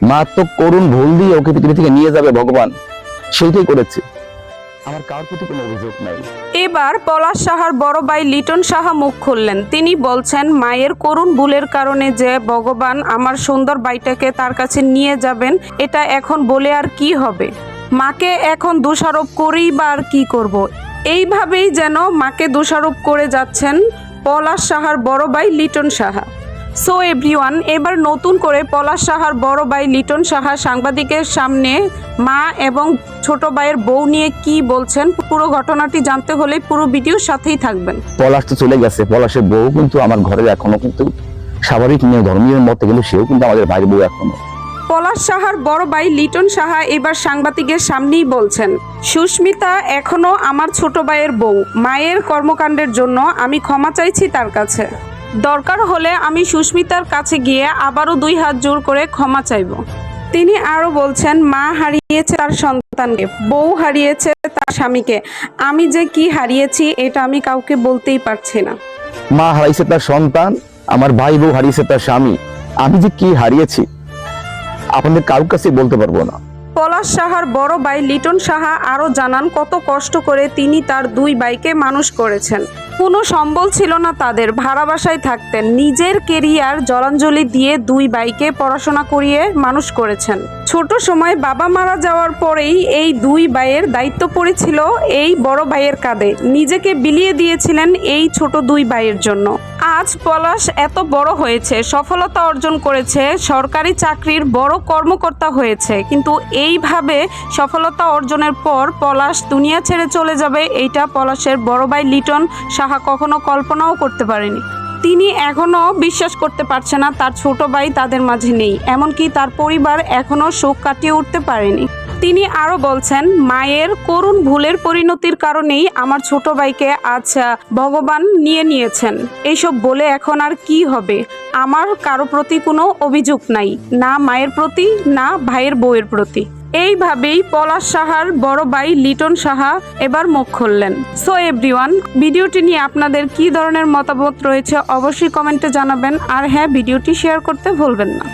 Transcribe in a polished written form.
মা তো করুণ ভুল দিয়ে ওকে পৃথিবী থেকে নিয়ে যাবে ভগবান, সেইটাই করেছে। আমার কার প্রতি কোনো অভিযোগ নাই। এবার পলাশ সাহার বড় ভাই লিটন সাহা মুখ খুললেন। তিনি বলছেন, মায়ের করুণ ভুলের কারণে যে ভগবান আমার সুন্দর ভাইটাকে তার কাছে নিয়ে যাবেন, এটা এখন বলে আর কি হবে। মাকে এখন দোষারোপ করেই বা আর কি করব। এইভাবেই যেন মাকে দোষারোপ করে যাচ্ছেন পলাশ সাহার বড় ভাই লিটন সাহা। সো এভরিওয়ান, এবার নতুন করে পলাশ সাহার বড় ভাই লিটন সাহা সাংবাদিকের সামনে মা এবং ছোট ভাইয়ের বউ নিয়ে কি বলছেন, পুরো ঘটনাটি জানতে হলে পুরো ভিডিওর সাথেই থাকবেন। পলাশ তো চলে গেছে, পলাশের বউ কিন্তু আমার ঘরে এখনো কিন্তু স্বাভাবিক নিয়ে ধর্মীয় মতে কিন্তু সেও কিন্তু আমাদের ভাইয়ের বউ এখনো। পলাশ সাহার বড় ভাই লিটন সাহা এবার সাংবাদিকের সামনেই বলছেন, সুস্মিতা এখনো আমার ছোট ভাইয়ের বউ। মায়ের কর্মকাণ্ডের জন্য আমি ক্ষমা চাইছি তার কাছে। দরকার হলে আমি সুস্মিতার কাছে গিয়ে আবারও 2 হাত জোর করে ক্ষমা চাইব। তিনি আরো বলছেন, মা হারিয়েছে তার সন্তানকে, বউ হারিয়েছে তার স্বামীকে, আমি যে কি হারিয়েছি এটা আমি কাউকে বলতেই পারছি না। মা হারিয়েছে তার সন্তান, আমার ভাই বউ হারিয়েছে তার স্বামী, আমি যে কি হারিয়েছি আপনাদের কারোর কাছে বলতে পারবো না। পলাশ সাহার বড় ভাই লিটন সাহা আরো জানান কত কষ্ট করে তিনি তার 2 ভাইকে মানুষ করেছেন। কোনো সম্বল ছিল না তাদের, ভাড়া বাসায় থাকতেন। নিজের কেরিয়ার জলাঞ্জলি দিয়ে 2 ভাইকে পড়াশোনা করিয়ে মানুষ করেছেন। ছোট সময় বাবা মারা যাওয়ার পরেই এই 2 ভাইয়ের দায়িত্ব পড়েছিল এই বড় ভাইয়ের কাঁধে। নিজেকে বিলিয়ে দিয়েছিলেন এই ছোট 2 ভাইয়ের জন্য। আজ পলাশ এত বড় হয়েছে, সফলতা অর্জন করেছে, সরকারি চাকরির বড় কর্মকর্তা হয়েছে, কিন্তু এইভাবে সফলতা অর্জনের পর পলাশ দুনিয়া ছেড়ে চলে যাবে, এইটা পলাশের বড় ভাই লিটন সাহা কখনো কল্পনাও করতে পারেনি। তিনি এখনো বিশ্বাস করতে পারছে না তার ছোট ভাই তাদের মাঝে নেই, এমনকি তার পরিবার এখনো শোক কাটিয়ে উঠতে পারেনি। তিনি আরো বলছেন, মায়ের করুণ ভুলের পরিণতির কারণেই আমার ছোট ভাইকে আজ ভগবান নিয়ে নিয়েছেন। এইসব বলে এখন আর কি হবে। আমার কারো প্রতি কোনো অভিযোগ নাই, না মায়ের প্রতি না ভাইয়ের বউয়ের প্রতি। এইভাবেই পলাশ সাহার বড় ভাই লিটন সাহা এবার মুখ খুললেন। সো এভরিওয়ান, ভিডিওটি নিয়ে আপনাদের কি ধরনের মতামত রয়েছে অবশ্যই কমেন্টে জানাবেন, আর হ্যাঁ, ভিডিওটি শেয়ার করতে ভুলবেন না।